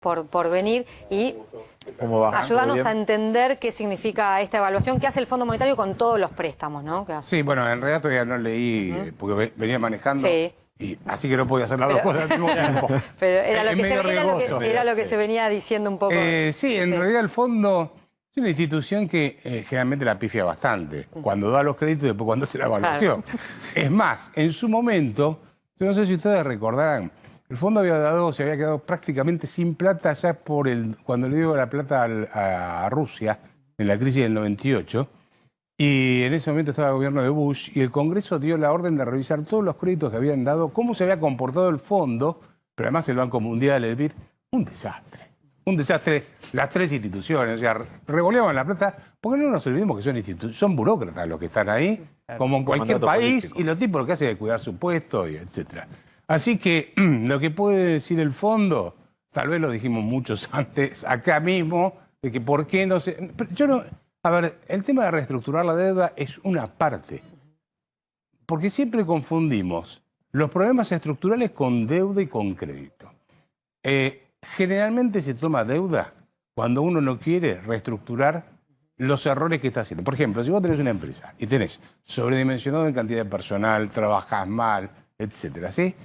por venir y ayudarnos a entender qué significa esta evaluación que hace el Fondo Monetario con todos los préstamos, ¿no? Sí, bueno, en realidad todavía no leí, porque venía manejando, y así que no podía hacer las dos cosas al mismo tiempo. Pero era lo que se venía diciendo un poco. Sí, en realidad el fondo es una institución que generalmente la pifia bastante, cuando da los créditos y después cuando hace la evaluación. Claro. Es más, en su momento, yo no sé si ustedes recordarán, el fondo se había quedado prácticamente sin plata ya cuando le dio la plata a Rusia en la crisis del 98. Y en ese momento estaba el gobierno de Bush y el Congreso dio la orden de revisar todos los créditos que habían dado, cómo se había comportado el fondo, pero además el Banco Mundial, el BID, un desastre. Un desastre, las tres instituciones, o sea, revoleaban la plata, porque no nos olvidemos que son burócratas los que están ahí, como en cualquier país, político. Y los tipos lo que hacen es cuidar su puesto, y etc. Así que lo que puede decir el fondo, tal vez lo dijimos muchos antes, acá mismo, de que por qué no se... Yo no... A ver, el tema de reestructurar la deuda es una parte, porque siempre confundimos los problemas estructurales con deuda y con crédito. Generalmente se toma deuda cuando uno no quiere reestructurar los errores que está haciendo. Por ejemplo, si vos tenés una empresa y tenés sobredimensionado en cantidad de personal, trabajás mal, etcétera, ¿sí?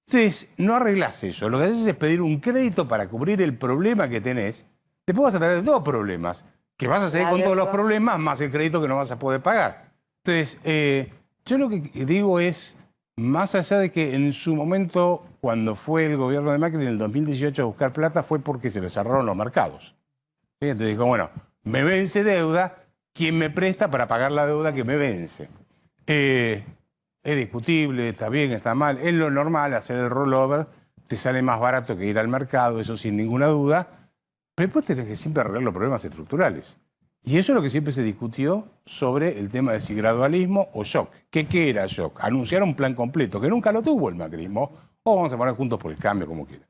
Entonces, no arreglás eso. Lo que haces es pedir un crédito para cubrir el problema que tenés. Después vas a tener dos problemas, que vas a seguir con todos los problemas, más el crédito que no vas a poder pagar. Entonces, yo lo que digo es, más allá de que en su momento, cuando fue el gobierno de Macri en el 2018 a buscar plata, fue porque se le cerraron los mercados. ¿Sí? Entonces dijo, bueno, me vence deuda, ¿quién me presta para pagar la deuda que me vence? Es discutible, está bien, está mal. Es lo normal, hacer el rollover te sale más barato que ir al mercado, eso sin ninguna duda. Pero después tenés que siempre arreglar los problemas estructurales. Y eso es lo que siempre se discutió sobre el tema de si gradualismo o shock. ¿Qué era shock? Anunciar un plan completo, que nunca lo tuvo el macrismo, o vamos a poner Juntos por el Cambio, como quieras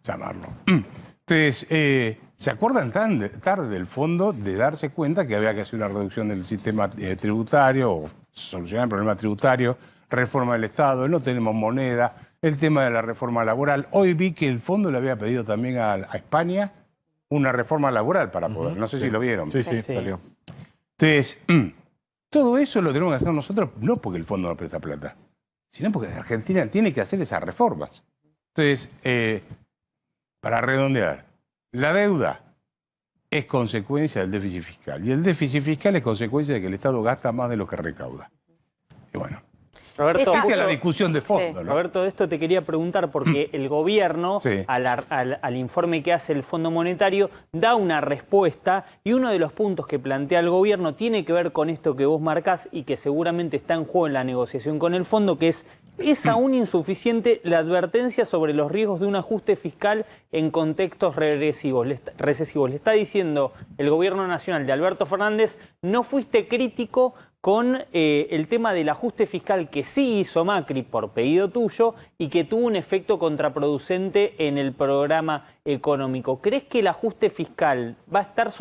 llamarlo. Entonces, ¿se acuerdan tarde del fondo de darse cuenta que había que hacer una reducción del sistema tributario, o solucionar el problema tributario, reforma del Estado, no tenemos moneda, el tema de la reforma laboral? Hoy vi que el fondo le había pedido también a España una reforma laboral para poder. No sé si lo vieron. Sí, salió. Entonces, todo eso lo tenemos que hacer nosotros, no porque el fondo no presta plata, sino porque Argentina tiene que hacer esas reformas. Entonces, para redondear, la deuda es consecuencia del déficit fiscal. Y el déficit fiscal es consecuencia de que el Estado gasta más de lo que recauda. Y bueno, Roberto, esa es la discusión de fondo, ¿no? Roberto, de esto te quería preguntar porque el gobierno, al informe que hace el Fondo Monetario, da una respuesta y uno de los puntos que plantea el gobierno tiene que ver con esto que vos marcás y que seguramente está en juego en la negociación con el fondo, que es aún insuficiente la advertencia sobre los riesgos de un ajuste fiscal en contextos recesivos. Le está diciendo el gobierno nacional de Alberto Fernández, no fuiste crítico con el tema del ajuste fiscal que sí hizo Macri por pedido tuyo y que tuvo un efecto contraproducente en el programa económico. ¿Crees que el ajuste fiscal va a estar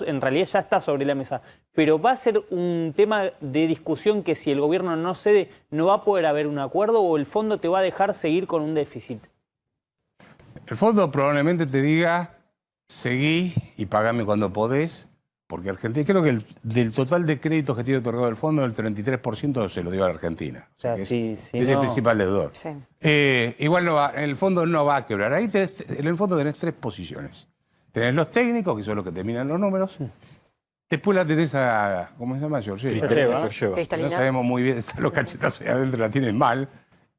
en realidad ya está sobre la mesa, pero va a ser un tema de discusión que si el gobierno no cede no va a poder haber un acuerdo o el fondo te va a dejar seguir con un déficit? El fondo probablemente te diga, seguí y pagame cuando podés. Porque Argentina, creo que del total de créditos que tiene otorgado el fondo, el 33% se lo dio a la Argentina. O sea, es el principal deudor. Sí. Igual el fondo no va a quebrar. Ahí en el fondo tenés tres posiciones. Tenés los técnicos, que son los que terminan los números. Después la tenés a, ¿cómo se llama? Georgieva. No sabemos muy bien, los cachetazos ahí adentro la tienen mal.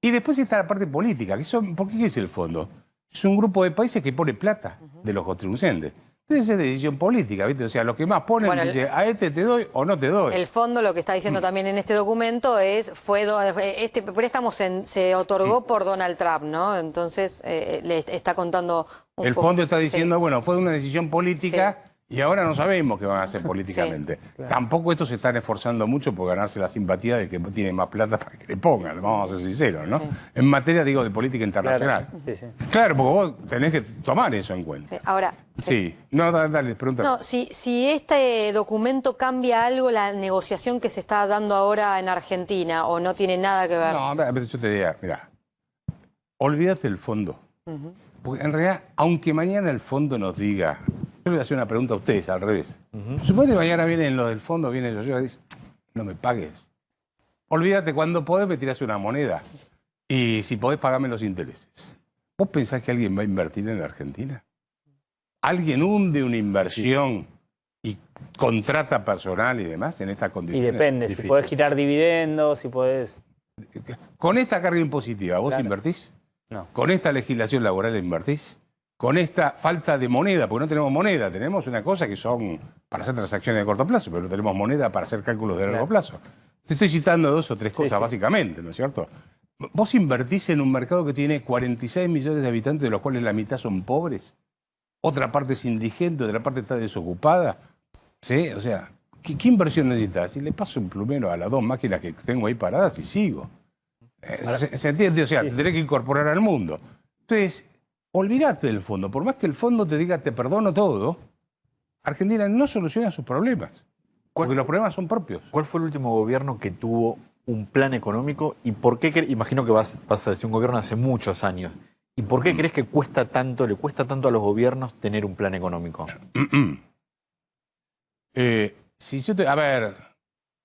Y después está la parte política. ¿Por qué es el fondo? Es un grupo de países que pone plata de los contribuyentes. Esa es decisión política, ¿viste? O sea, los que más ponen, dice, a este te doy o no te doy. El fondo lo que está diciendo también en este documento es, este préstamo se otorgó por Donald Trump, ¿no? Entonces, le está contando un poco. El fondo está diciendo, bueno, fue una decisión política y ahora no sabemos qué van a hacer políticamente. Claro. Tampoco estos se están esforzando mucho por ganarse la simpatía del que tiene más plata para que le pongan, vamos a ser sinceros, ¿no? En materia, digo, de política internacional. Claro, porque vos tenés que tomar eso en cuenta. Ahora... No, dale, pregunta. No, si este documento cambia algo la negociación que se está dando ahora en Argentina o no tiene nada que ver. No, yo te diría, mira, olvídate del fondo. Porque en realidad, aunque mañana el fondo nos diga, yo le voy a hacer una pregunta a ustedes al revés. Suponete que mañana vienen los del fondo, vienen ellos y dicen, no me pagues. Olvídate, cuando podés me tirás una moneda. Y si podés pagarme los intereses. ¿Vos pensás que alguien va a invertir en la Argentina? ¿Alguien hunde una inversión y contrata personal y demás en estas Y condiciones? depende, si podés girar dividendos, si podés... Con esta carga impositiva, ¿vos invertís? No. ¿Con esta legislación laboral invertís? ¿Con esta falta de moneda? Porque no tenemos moneda, tenemos una cosa que son para hacer transacciones de corto plazo, pero no tenemos moneda para hacer cálculos de largo plazo. Te estoy citando 2 o 3 cosas, básicamente, ¿no es cierto? Vos invertís en un mercado que tiene 46 millones de habitantes, de los cuales la mitad son pobres. Otra parte es indigente, otra parte está desocupada. ¿Sí? O sea, ¿qué inversión necesitas? Si le paso un plumero a las 2 máquinas que tengo ahí paradas y sigo. ¿Se entiende? O sea, te tenés que incorporar al mundo. Entonces, olvídate del fondo. Por más que el fondo te diga te perdono todo, Argentina no soluciona sus problemas. Porque los problemas son propios. ¿Cuál fue el último gobierno que tuvo un plan económico y por qué? Imagino que vas a decir un gobierno hace muchos años. ¿Y por qué crees que le cuesta tanto a los gobiernos tener un plan económico? A ver,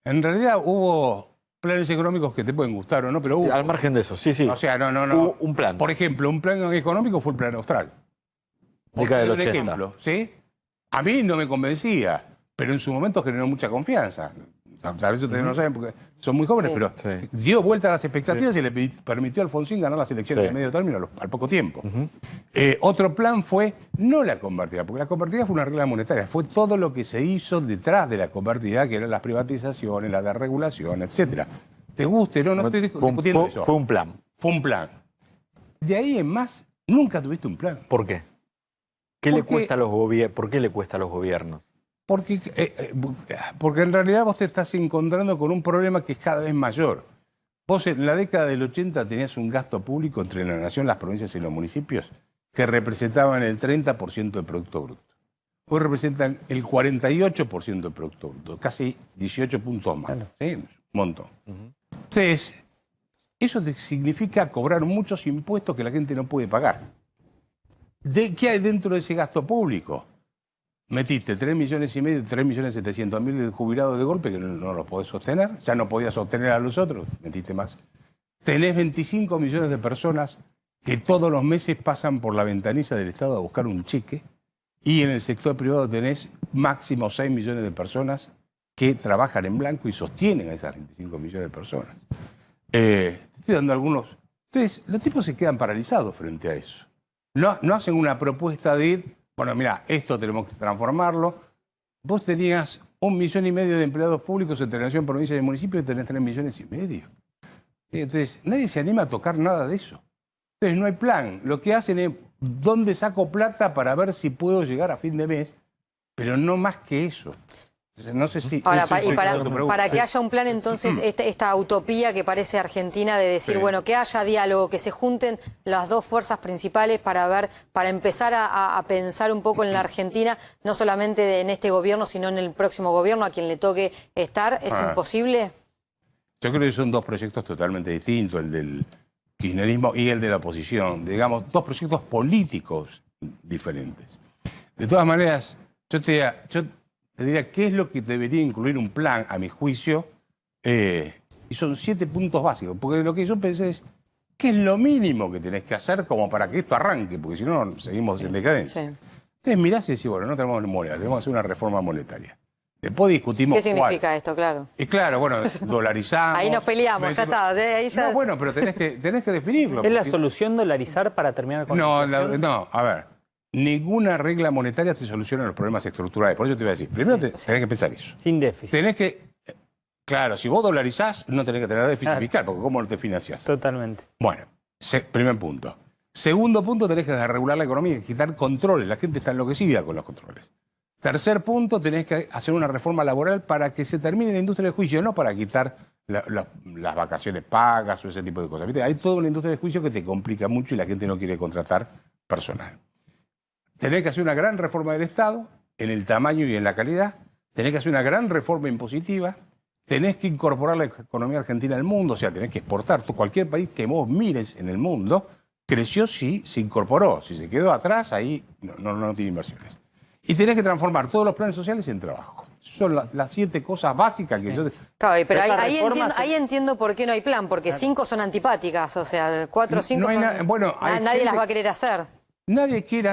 en realidad hubo planes económicos que te pueden gustar o no, pero hubo. Al margen de eso, sí. O sea, no. Hubo un plan. Por ejemplo, un plan económico fue el plan austral. Década del 80. Ejemplo, ¿sí? A mí no me convencía, pero en su momento generó mucha confianza. Tal vez ustedes no saben porque son muy jóvenes, pero dio vuelta a las expectativas y le permitió a Alfonsín ganar las elecciones de medio término al poco tiempo. Otro plan fue no la convertida, porque la convertida fue una regla monetaria, fue todo lo que se hizo detrás de la convertida, que eran las privatizaciones, la desregulación, etc. ¿Te guste? No estoy discutiendo eso. Fue un plan. Fue un plan. De ahí en más, nunca tuviste un plan. ¿Por qué? ¿Por qué le cuesta a los gobiernos? Porque en realidad vos te estás encontrando con un problema que es cada vez mayor. Vos en la década del 80 tenías un gasto público entre la nación, las provincias y los municipios que representaban el 30% del Producto Bruto. Hoy representan el 48% del Producto Bruto, casi 18 puntos más. Claro. ¿Sí? Un montón. Entonces, eso significa cobrar muchos impuestos que la gente no puede pagar. ¿Qué hay dentro de ese gasto público? Metiste 3,5 millones, 3.700.000 de jubilados de golpe que no los podés sostener, ya no podías sostener a los otros, metiste más. Tenés 25 millones de personas que todos los meses pasan por la ventanilla del Estado a buscar un cheque y en el sector privado tenés máximo 6 millones de personas que trabajan en blanco y sostienen a esas 25 millones de personas. Te estoy dando algunos. Entonces, los tipos se quedan paralizados frente a eso. No hacen una propuesta de ir, bueno, mira, esto tenemos que transformarlo. Vos tenías 1,5 millones de empleados públicos entre nación, provincia y municipio y tenés 3,5 millones. Entonces, nadie se anima a tocar nada de eso. Entonces, no hay plan. Lo que hacen es, ¿dónde saco plata para ver si puedo llegar a fin de mes? Pero no más que eso. No sé si... Ahora, para que haya un plan, entonces, esta utopía que parece Argentina de decir, bueno, que haya diálogo, que se junten las dos fuerzas principales para empezar a pensar un poco en la Argentina, no solamente en este gobierno, sino en el próximo gobierno, a quien le toque estar, ¿es imposible? Yo creo que son dos proyectos totalmente distintos, el del kirchnerismo y el de la oposición. Digamos, dos proyectos políticos diferentes. De todas maneras, yo te diría, ¿qué es lo que debería incluir un plan, a mi juicio? Y son 7 puntos básicos. Porque lo que yo pensé es, ¿qué es lo mínimo que tenés que hacer como para que esto arranque? Porque si no, seguimos en decadencia. Sí. Entonces mirás y decís, bueno, no tenemos moneda, tenemos que hacer una reforma monetaria. Después discutimos ¿qué significa esto? Claro. Y claro, bueno, dolarizamos. Ahí nos peleamos, ya está. Ahí ya... No, bueno, pero tenés que definirlo. ¿Es la solución dolarizar para terminar con No, a ver. Ninguna regla monetaria te soluciona los problemas estructurales. Por eso te voy a decir, primero tenés que pensar eso. Sin déficit. Claro, si vos dolarizás, no tenés que tener déficit fiscal, porque ¿cómo no te financiás? Totalmente. Bueno, primer punto. Segundo punto, tenés que desregular la economía y quitar controles. La gente está enloquecida con los controles. Tercer punto, tenés que hacer una reforma laboral para que se termine la industria del juicio, no para quitar las vacaciones pagas o ese tipo de cosas. ¿Viste? Hay toda una industria del juicio que te complica mucho y la gente no quiere contratar personal. Tenés que hacer una gran reforma del Estado, en el tamaño y en la calidad. Tenés que hacer una gran reforma impositiva. Tenés que incorporar la economía argentina al mundo, o sea, tenés que exportar. Cualquier país que vos mires en el mundo creció si se incorporó. Si se quedó atrás, ahí no tiene inversiones. Y tenés que transformar todos los planes sociales en trabajo. Son las 7 cosas básicas que yo... Claro, pero Esta ahí entiendo por qué no hay plan, porque 5 son antipáticas, o sea, 4 o 5 nadie las va a querer hacer. Nadie quiere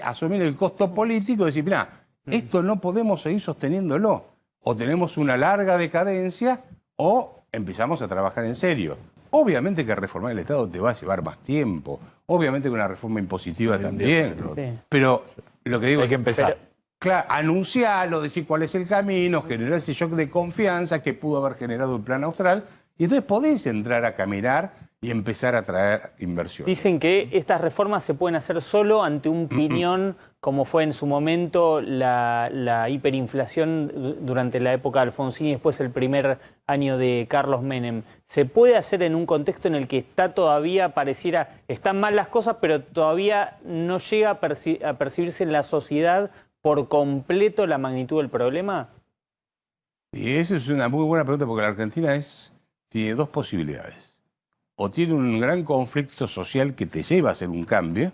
asumir el costo político y decir, mira, esto no podemos seguir sosteniéndolo. O tenemos una larga decadencia o empezamos a trabajar en serio. Obviamente que reformar el Estado te va a llevar más tiempo. Obviamente que una reforma impositiva también. Sí. Pero lo que digo Hay que empezar. Claro, anunciarlo, decir cuál es el camino, generar ese shock de confianza que pudo haber generado el Plan Austral, y entonces podés entrar a caminar y empezar a traer inversiones. Dicen que estas reformas se pueden hacer solo ante un piñón, como fue en su momento la hiperinflación durante la época de Alfonsín y después el primer año de Carlos Menem. ¿Se puede hacer en un contexto en el que está todavía, están mal las cosas, pero todavía no llega a percibirse en la sociedad por completo la magnitud del problema? Y esa es una muy buena pregunta porque la Argentina tiene 2 posibilidades. O tiene un gran conflicto social que te lleva a hacer un cambio,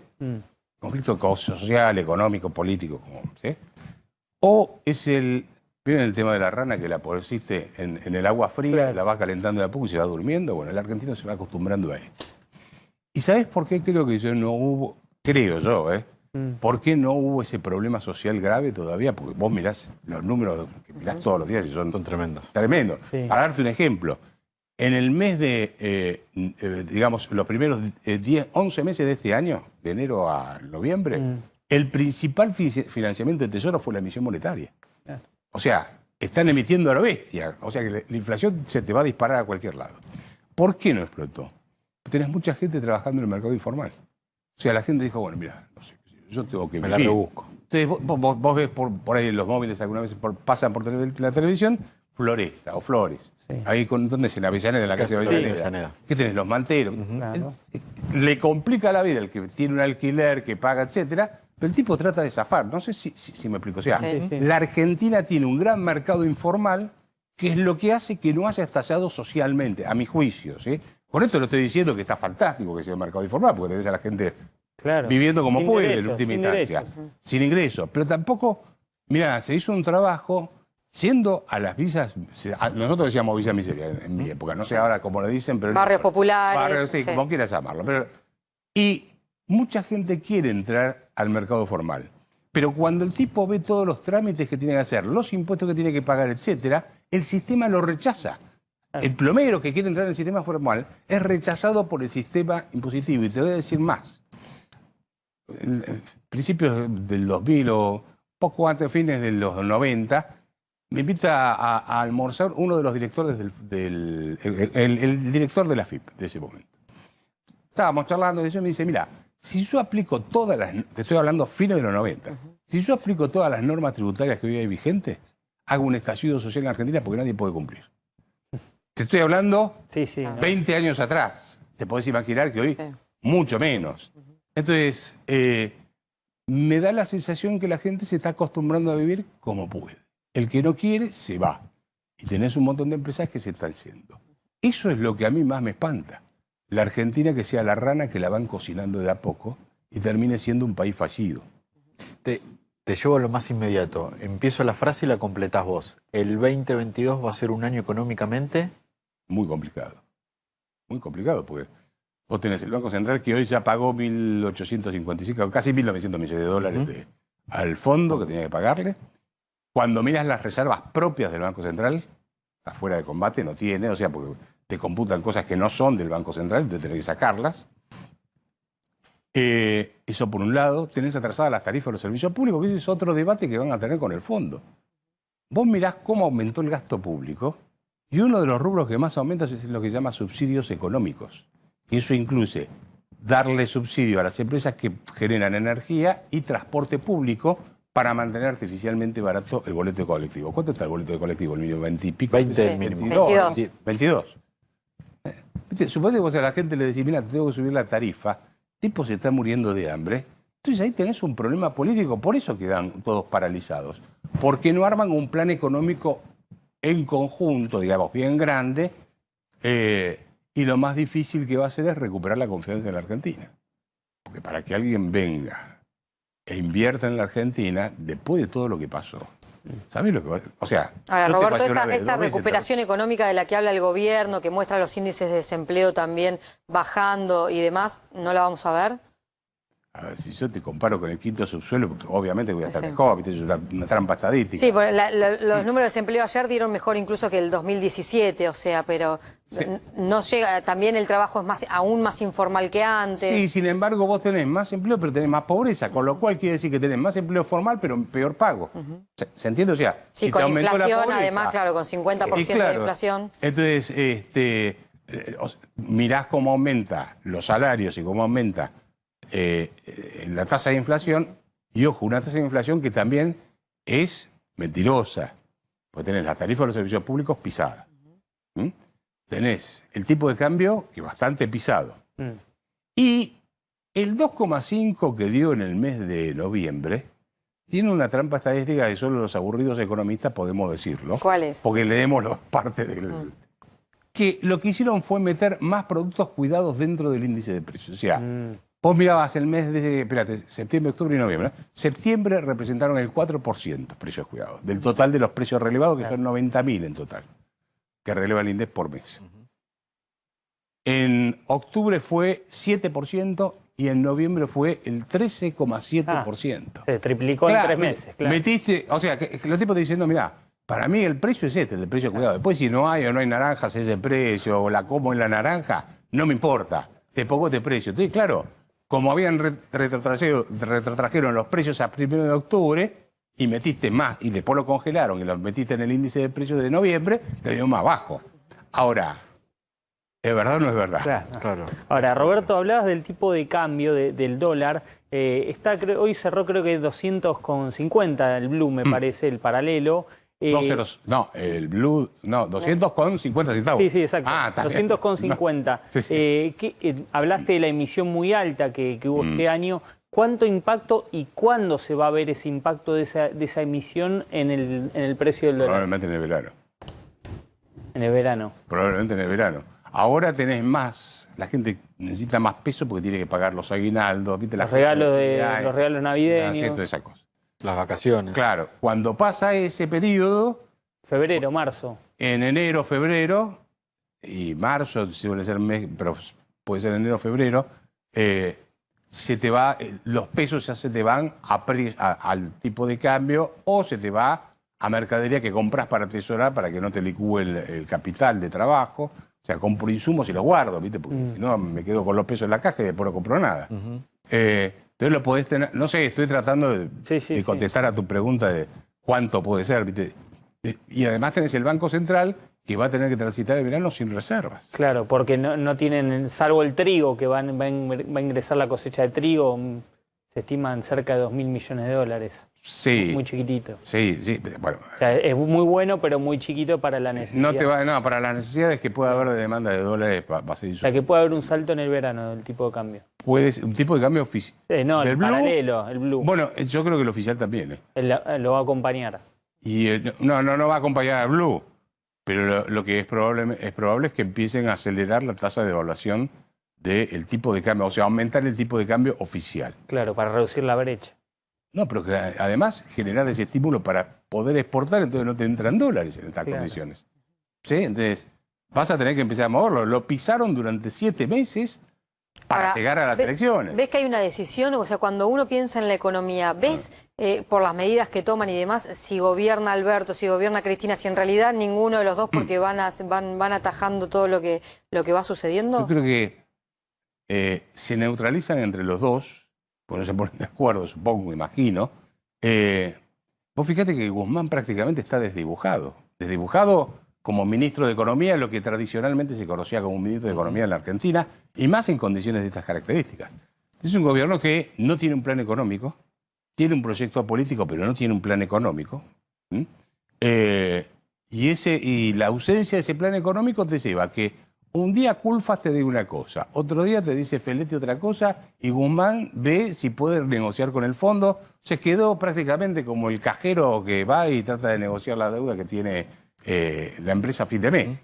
conflicto social, económico, político, ¿sí? O es ¿vieron el tema de la rana que la pusiste en el agua fría, claro, la va calentando de a poco y se va durmiendo? Bueno, el argentino se va acostumbrando a eso. ¿Y sabés por qué creo que no hubo, ¿por qué no hubo ese problema social grave todavía? Porque vos mirás los números que mirás todos los días y son tremendos. Tremendos. Sí. Para darte un ejemplo, en el mes de, digamos, los primeros 11 meses de este año, de enero a noviembre, el principal financiamiento del Tesoro fue la emisión monetaria. Claro. O sea, están emitiendo a lo bestia. O sea que la inflación se te va a disparar a cualquier lado. ¿Por qué no explotó? Tenés mucha gente trabajando en el mercado informal. O sea, la gente dijo, bueno, mira, no sé, yo tengo que me la rebusco. Entonces vos ves por ahí los móviles alguna vez pasan por la televisión, Floresta o Flores. Sí. Ahí ¿dónde es? En Avellaneda, en la casa de Avellaneda. ¿Qué tenés? Los manteros. Claro. Le complica la vida el que tiene un alquiler, que paga, etcétera, pero el tipo trata de zafar. No sé si me explico. O sea, la Argentina tiene un gran mercado informal que es lo que hace que no haya estallado socialmente, a mi juicio, ¿sí? Con esto lo estoy diciendo que está fantástico que sea un mercado informal, porque tenés a la gente viviendo como puede, en última instancia, sin ingresos. Pero tampoco, mirá, se hizo un trabajo siendo a las villas, nosotros decíamos villa miseria en mi época, no sé ahora cómo le dicen, pero... Barrios populares. Barrios, sí, como quieras llamarlo. Y mucha gente quiere entrar al mercado formal. Pero cuando el tipo ve todos los trámites que tiene que hacer, los impuestos que tiene que pagar, etcétera, el sistema lo rechaza. El plomero que quiere entrar en el sistema formal es rechazado por el sistema impositivo. Y te voy a decir más. Principios del 2000 o poco antes, fines de los 90, me invita a almorzar uno de los directores el director de la FIP de ese momento. Estábamos charlando y eso me dice, mira, si yo aplico todas las... Te estoy hablando fines de los 90. Si yo aplico todas las normas tributarias que hoy hay vigentes, hago un estallido social en Argentina porque nadie puede cumplir. Te estoy hablando 20 años atrás. Te podés imaginar que hoy mucho menos. Entonces, me da la sensación que la gente se está acostumbrando a vivir como puede. El que no quiere, se va. Y tenés un montón de empresas que se están yendo. Eso es lo que a mí más me espanta. La Argentina que sea la rana que la van cocinando de a poco y termine siendo un país fallido. Te llevo a lo más inmediato. Empiezo la frase y la completás vos. ¿El 2022 va a ser un año económicamente? Muy complicado. Muy complicado, porque vos tenés el Banco Central que hoy ya pagó 1.855, casi 1.900 millones de dólares al fondo que tenía que pagarle. Cuando miras las reservas propias del Banco Central, está fuera de combate, no tiene, o sea, porque te computan cosas que no son del Banco Central, entonces tenés que sacarlas. Eso por un lado, tenés atrasadas las tarifas de los servicios públicos, que ese es otro debate que van a tener con el fondo. Vos mirás cómo aumentó el gasto público, y uno de los rubros que más aumenta es lo que se llama subsidios económicos. Y eso incluye darle subsidio a las empresas que generan energía y transporte público para mantener artificialmente barato el boleto de colectivo. ¿Cuánto está el boleto de colectivo? ¿El mínimo 20 y pico? 20 mínimo. 22. Suponete que vos a la gente le decís, mira, te tengo que subir la tarifa, el tipo se está muriendo de hambre. Entonces ahí tenés un problema político, por eso quedan todos paralizados. Porque no arman un plan económico en conjunto, digamos, bien grande, y lo más difícil que va a ser es recuperar la confianza en la Argentina. Porque para que alguien venga e invierta en la Argentina, después de todo lo que pasó, ¿sabes lo que va a...? O sea... Ahora, yo te Roberto, pasé una vez, esta dos veces, recuperación económica de la que habla el gobierno, que muestra los índices de desempleo también bajando y demás, ¿no la vamos a ver? A ver, si yo te comparo con el quinto subsuelo, porque obviamente voy a estar Sí. mejor, ¿viste? Es una trampa estadística. Sí, porque los números de desempleo ayer dieron mejor incluso que el 2017, o sea, pero Sí. no llega, también el trabajo es aún más informal que antes. Sí, sin embargo, vos tenés más empleo, pero tenés más pobreza, con lo cual quiere decir que tenés más empleo formal, pero peor pago. ¿Se entiende? O sea, Sí, si te con aumentó la inflación, pobreza, además, claro, con 50% y claro, de inflación. Entonces, mirás cómo aumenta los salarios y cómo aumenta la tasa de inflación, y ojo, una tasa de inflación que también es mentirosa, porque tenés las tarifas de los servicios públicos pisadas. ¿Mm? Tenés el tipo de cambio que es bastante pisado. Y el 2,5 que dio en el mes de noviembre tiene una trampa estadística que solo los aburridos economistas podemos decirlo. ¿Cuál es? Porque leemos parte del... Que lo que hicieron fue meter más productos cuidados dentro del índice de precios. O sea, vos mirabas el mes de, espérate, septiembre, octubre y noviembre, ¿no? Septiembre representaron el 4% precios cuidados, del total de los precios relevados, que son 90.000 en total, que releva el INDEC por mes. En octubre fue 7% y en noviembre fue el 13,7%. Se triplicó en 3 meses, claro. Metiste, o sea, que los tipos te diciendo, mirá, para mí el precio es este, el precio cuidado. Después si no hay o no hay naranjas, ese precio, o la como en la naranja, no me importa, te pongo este precio. Entonces, claro, como habían retrotrajeron los precios a 1 de octubre y metiste más, y después lo congelaron y los metiste en el índice de precios de noviembre, te dio más bajo. Ahora, ¿es verdad o no es verdad? Claro. Ahora, Roberto, hablabas del tipo de cambio del dólar. Hoy cerró creo que 200,50 el blue, me parece, el paralelo. El blue, 200 con 50 centavos. Sí, exacto. 200,50. Sí. Hablaste de la emisión muy alta que hubo este año. ¿Cuánto impacto y cuándo se va a ver ese impacto de esa emisión en el precio del dólar? Probablemente en el verano. En el verano. Probablemente en el verano. Ahora tenés más, la gente necesita más peso porque tiene que pagar los aguinaldos, ¿viste? Los regalos navideños. Toda esa cosa. Las vacaciones. Claro, cuando pasa ese periodo, Febrero, marzo. en enero, febrero, y marzo, suele ser mes, pero puede ser enero, febrero, se te va, los pesos ya se te van al tipo de cambio o se te va a mercadería que compras para atesorar para que no te licúe el capital de trabajo. O sea, compro insumos y los guardo, ¿viste? Porque si no me quedo con los pesos en la caja y después no compro nada. Entonces lo podés tener, no sé, estoy tratando de contestar a tu pregunta de cuánto puede ser, ¿viste? Y además tenés el Banco Central que va a tener que transitar el verano sin reservas. Claro, porque no tienen, salvo el trigo, que va a ingresar la cosecha de trigo, se estiman cerca de 2.000 millones de dólares. Sí. Muy chiquitito. Sí, bueno. O sea, es muy bueno, pero muy chiquito para la necesidad. Para las necesidades que pueda haber de demanda de dólares va a ser O sea, que puede haber un salto en el verano del tipo de cambio. un tipo de cambio oficial. No, el blue, paralelo, el blue. Bueno, yo creo que el oficial también. Lo va a acompañar. Y no va a acompañar al blue, pero lo que es probable es que empiecen a acelerar la tasa de devaluación del tipo de cambio, o sea, aumentar el tipo de cambio oficial. Claro, para reducir la brecha. No, pero que además generar ese estímulo para poder exportar, entonces no te entran dólares en estas condiciones. ¿Sí? Entonces, vas a tener que empezar a moverlo. Lo pisaron durante 7 meses para llegar a las elecciones. ¿Ves que hay una decisión? O sea, cuando uno piensa en la economía, ¿ves por las medidas que toman y demás, si gobierna Alberto, si gobierna Cristina, si en realidad ninguno de los dos, porque van atajando todo lo que va sucediendo? Yo creo que se neutralizan entre los dos, porque no se ponen de acuerdo, supongo, imagino. Vos fíjate que Guzmán prácticamente está desdibujado. Desdibujado como ministro de Economía, lo que tradicionalmente se conocía como un ministro de Economía en la Argentina, y más en condiciones de estas características. Es un gobierno que no tiene un plan económico, tiene un proyecto político, pero no tiene un plan económico. Y la ausencia de ese plan económico te lleva a que un día Culfas te dice una cosa, otro día te dice Feletti otra cosa, y Guzmán ve si puede negociar con el fondo. Se quedó prácticamente como el cajero que va y trata de negociar la deuda que tiene la empresa a fin de mes.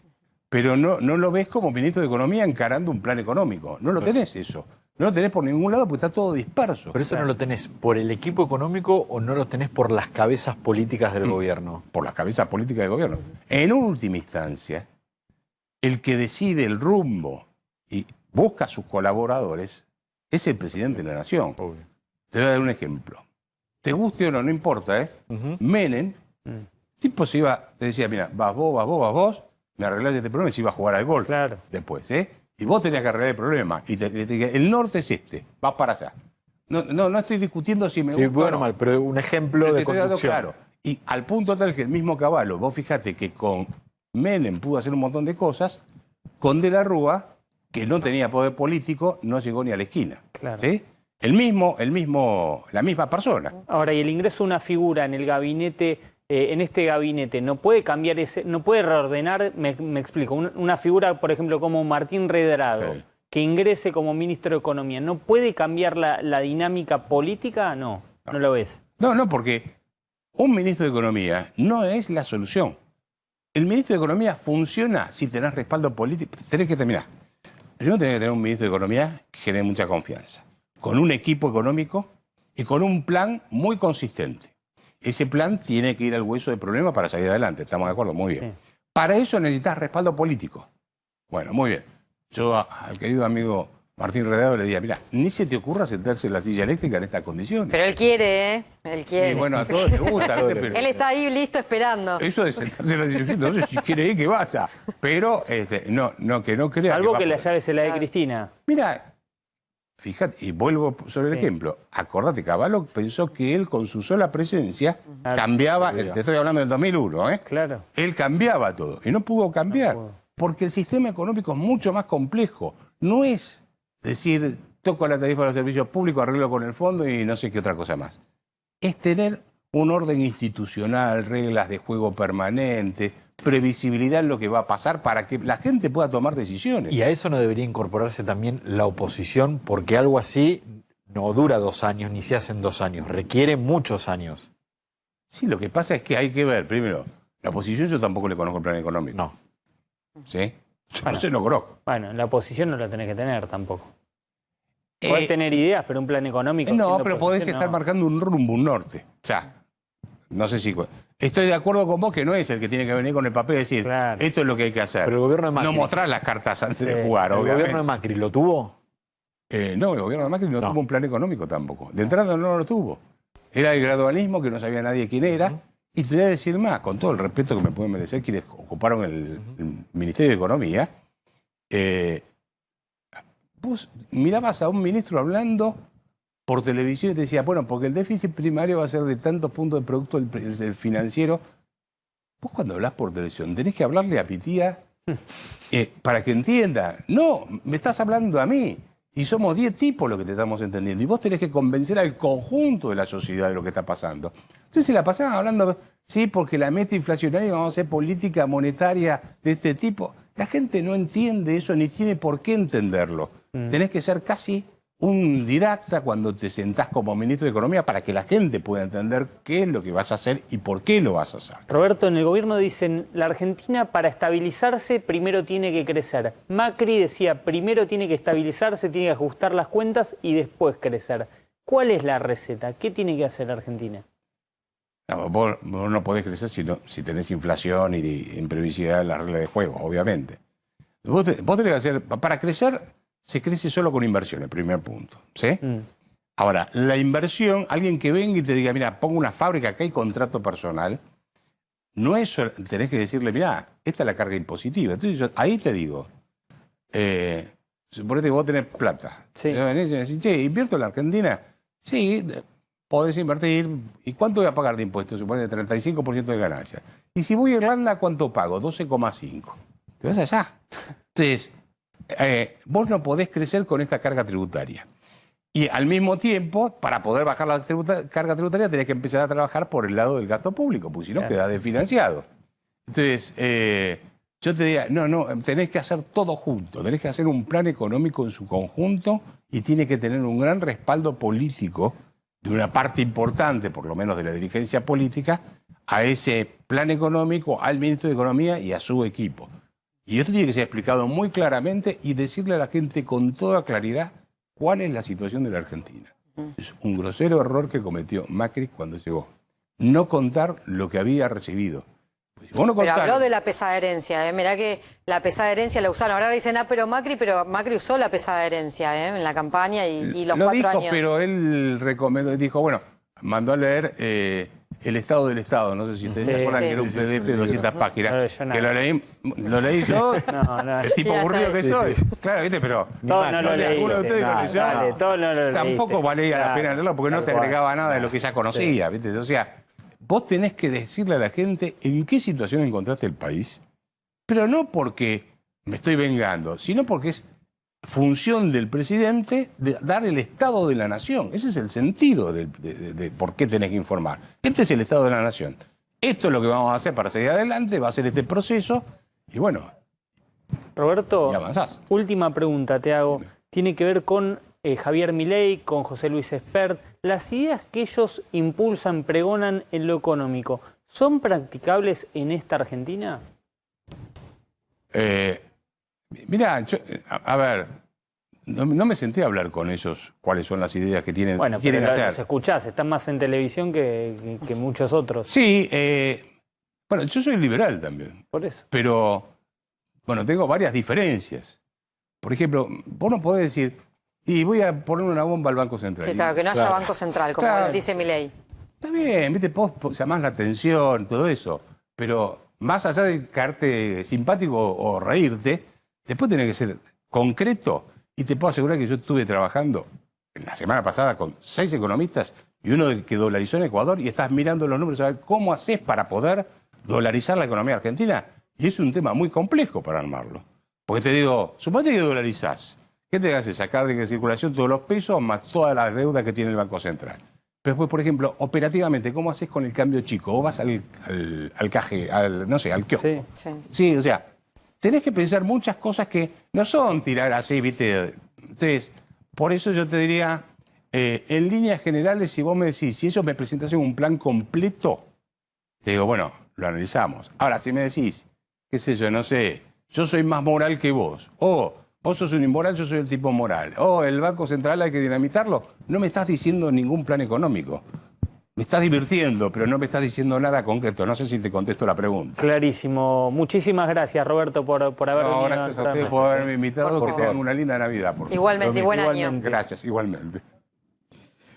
pero no lo ves como ministro de Economía encarando un plan económico. No lo tenés eso. No lo tenés por ningún lado porque está todo disperso. ¿Pero eso no lo tenés por el equipo económico o no lo tenés por las cabezas políticas del gobierno? Por las cabezas políticas del gobierno. En última instancia, el que decide el rumbo y busca a sus colaboradores es el presidente de la nación. Obvio. Te voy a dar un ejemplo. Te guste o no, no importa, ¿eh? Menem, tipo se iba, te decía, mira, vas vos, me arreglás este problema y se iba a jugar al golf. Claro. Después, ¿eh? Y vos tenías que arreglar el problema. Y el norte es este, vas para allá. No estoy discutiendo si me Sí, gusta bueno, o no. mal, pero un ejemplo de Estoy dando conducción. claro. Y al punto tal que el mismo Caballo, vos fijate que con Menem pudo hacer un montón de cosas, con De la Rúa, que no tenía poder político, no llegó ni a la esquina. Claro. ¿Sí? La misma persona. Ahora, y el ingreso de una figura en el gabinete, en este gabinete, ¿no puede cambiar no puede reordenar? Me explico. Una figura, por ejemplo, como Martín Redrado, Sí. que ingrese como ministro de Economía, ¿no puede cambiar la dinámica política? No lo ves. No, porque un ministro de Economía no es la solución. El ministro de Economía funciona si tenés respaldo político. Tenés que terminar. Primero tenés que tener un ministro de Economía que genere mucha confianza, con un equipo económico y con un plan muy consistente. Ese plan tiene que ir al hueso del problema para salir adelante. ¿Estamos de acuerdo? Muy bien. Sí. Para eso necesitas respaldo político. Bueno, muy bien. Yo al querido amigo Martín Redrado le diría, mira, ni se te ocurra sentarse en la silla eléctrica en estas condiciones. Pero él quiere, ¿eh? Él quiere. Sí, bueno, a todos les gusta, ¿viste? Pero Él está ahí listo esperando. eso de sentarse en la silla eléctrica, no sé si quiere ir que vaya. Pero que no crea. Salvo va que a la poder. llave se la dé Claro. Cristina. Mira, fíjate, y vuelvo sobre el Sí. ejemplo. Acordate, Caballo pensó que él con su sola presencia Claro. cambiaba, te estoy hablando del 2001, ¿eh? Claro. Él cambiaba todo y no pudo cambiar. No pudo. Porque el sistema económico es mucho más complejo. No es decir, toco la tarifa de los servicios públicos, arreglo con el fondo y no sé qué otra cosa más. Es tener un orden institucional, reglas de juego permanente, previsibilidad en lo que va a pasar para que la gente pueda tomar decisiones. Y a eso no debería incorporarse también la oposición, porque algo así no dura 2 años ni se hace en 2 años, requiere muchos años. Sí, lo que pasa es que hay que ver, primero, la oposición yo tampoco le conozco el plan económico. No. ¿Sí? Bueno. No se lo conozco. Bueno, la oposición no la tenés que tener tampoco. Podés Eh, tener ideas, pero un plan económico... No, siendo pero podés oposición, estar no. marcando un rumbo, un norte. O sea, no sé si... Estoy de acuerdo con vos que no es el que tiene que venir con el papel y decir, Claro. esto es lo que hay que hacer. Pero el gobierno de Macri. No mostrar las cartas antes de Sí. jugar, ¿El obviamente. gobierno de Macri lo tuvo? No, el gobierno de Macri no tuvo un plan económico tampoco. De entrada no lo tuvo. Era el gradualismo, que no sabía nadie quién era. Y te voy a decir más, con todo el respeto que me pueden merecer quienes ocuparon el Ministerio de Economía, vos mirabas a un ministro hablando por televisión y te decía, bueno, porque el déficit primario va a ser de tantos puntos de producto del financiero. Vos cuando hablás por televisión tenés que hablarle a Pitía para que entienda. No, me estás hablando a mí. Y somos 10 tipos los que te estamos entendiendo. Y vos tenés que convencer al conjunto de la sociedad de lo que está pasando. Entonces se la pasaban hablando, sí, porque la meta inflacionaria vamos a hacer política monetaria de este tipo. La gente no entiende eso ni tiene por qué entenderlo. Tenés que ser casi un didacta cuando te sentás como ministro de Economía para que la gente pueda entender qué es lo que vas a hacer y por qué lo vas a hacer. Roberto, en el gobierno dicen, la Argentina para estabilizarse primero tiene que crecer. Macri decía, primero tiene que estabilizarse, tiene que ajustar las cuentas y después crecer. ¿Cuál es la receta? ¿Qué tiene que hacer la Argentina? No, vos no podés crecer si tenés inflación y imprevisibilidad en las reglas de juego, obviamente. Vos tenés que hacer, para crecer se crece solo con inversión, el primer punto. ¿Sí? Ahora, la inversión, alguien que venga y te diga, mira, pongo una fábrica, acá hay contrato personal, no es tenés que decirle, mira, esta es la carga impositiva. Entonces ahí te digo, suponete que vos tenés plata. Sí. Venís y me decís, che, ¿invierto en la Argentina? Sí, podés invertir. ¿Y cuánto voy a pagar de impuestos? Suponete 35% de ganancia. Y si voy a Irlanda, ¿cuánto pago? 12,5. Te vas allá. Entonces, vos no podés crecer con esta carga tributaria. Y al mismo tiempo, para poder bajar la carga tributaria, tenés que empezar a trabajar por el lado del gasto público, porque si no, Claro. quedás desfinanciado. Entonces, yo te diría, no, tenés que hacer todo junto, tenés que hacer un plan económico en su conjunto y tiene que tener un gran respaldo político de una parte importante, por lo menos de la dirigencia política, a ese plan económico, al ministro de Economía y a su equipo. Y esto tiene que ser explicado muy claramente y decirle a la gente con toda claridad cuál es la situación de la Argentina. Es un grosero error que cometió Macri cuando llegó. No contar lo que había recibido. Pues si vos no Pero contás- habló de la pesada herencia, ¿eh? Mirá que la pesada herencia la usaron. Ahora dicen, pero Macri usó la pesada herencia, ¿eh? En la campaña y los lo 4 dijo, años. pero él recomendó, dijo, bueno, mandó a leer El Estado del Estado. No sé si ustedes se acuerdan Sí. que era un PDF de 200 páginas. No, yo no. Que lo leí yo, No. el tipo Ya aburrido está. que soy. Claro, ¿viste? Pero Todo no lo sé, leíste. alguno de ustedes lo No, leyó. dale, todo no lo Tampoco leíste. valía la Claro, pena leerlo porque no tal te cual. agregaba nada de lo que ya conocía, ¿viste? O sea, vos tenés que decirle a la gente en qué situación encontraste el país, pero no porque me estoy vengando, sino porque es función del presidente de dar el estado de la nación. Ese es el sentido de por qué tenés que informar. Este es el estado de la nación. Esto es lo que vamos a hacer para seguir adelante, va a ser este proceso, y bueno, Roberto, y avanzás. última pregunta te hago. Tiene que ver con Javier Milei, con José Luis Espert. Las ideas que ellos impulsan, pregonan en lo económico, ¿son practicables en esta Argentina? Mirá, a ver, no me senté a hablar con ellos cuáles son las ideas que tienen, Bueno, quieren pero hacer. los escuchás, están más en televisión que muchos otros. Sí, bueno, yo soy liberal también, Por eso. pero, bueno, tengo varias diferencias. Por ejemplo, vos no podés decir, y voy a poner una bomba al Banco Central. Que, claro, que no haya banco central, como Claro. dice Milei. Está bien, viste, vos llamás la atención, todo eso, pero más allá de caerte simpático o reírte, después tenés que ser concreto. Y te puedo asegurar que yo estuve trabajando la semana pasada con 6 economistas y uno que dolarizó en Ecuador y estás mirando los números a ver cómo haces para poder dolarizar la economía argentina. Y es un tema muy complejo para armarlo. Porque te digo, suponete que dolarizás. ¿Qué te hace? Sacar de circulación todos los pesos más todas las deudas que tiene el Banco Central. Pero después, por ejemplo, operativamente, ¿cómo haces con el cambio chico? Vos vas al caje, no sé, al kiosco. Sí. Sí. Sí, o sea, tenés que pensar muchas cosas que no son tirar así, ¿viste? Entonces, por eso yo te diría, en líneas generales, si vos me decís, si ellos me presentasen un plan completo, te digo, bueno, lo analizamos. Ahora, si me decís, qué sé yo, no sé, yo soy más moral que vos, o vos sos un inmoral, yo soy el tipo moral, o el Banco Central hay que dinamitarlo, no me estás diciendo ningún plan económico. Me estás divirtiendo, pero no me estás diciendo nada concreto. No sé si te contesto la pregunta. Clarísimo. Muchísimas gracias, Roberto, por haber No, venido. gracias a ustedes por haberme invitado. Que tengan una linda Navidad. Por favor. Igualmente, y buen año. Gracias, igualmente.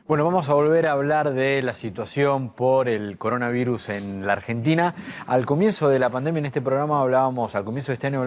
Bueno, vamos a volver a hablar de la situación por el coronavirus en la Argentina. Al comienzo de la pandemia en este programa hablábamos, al comienzo de este año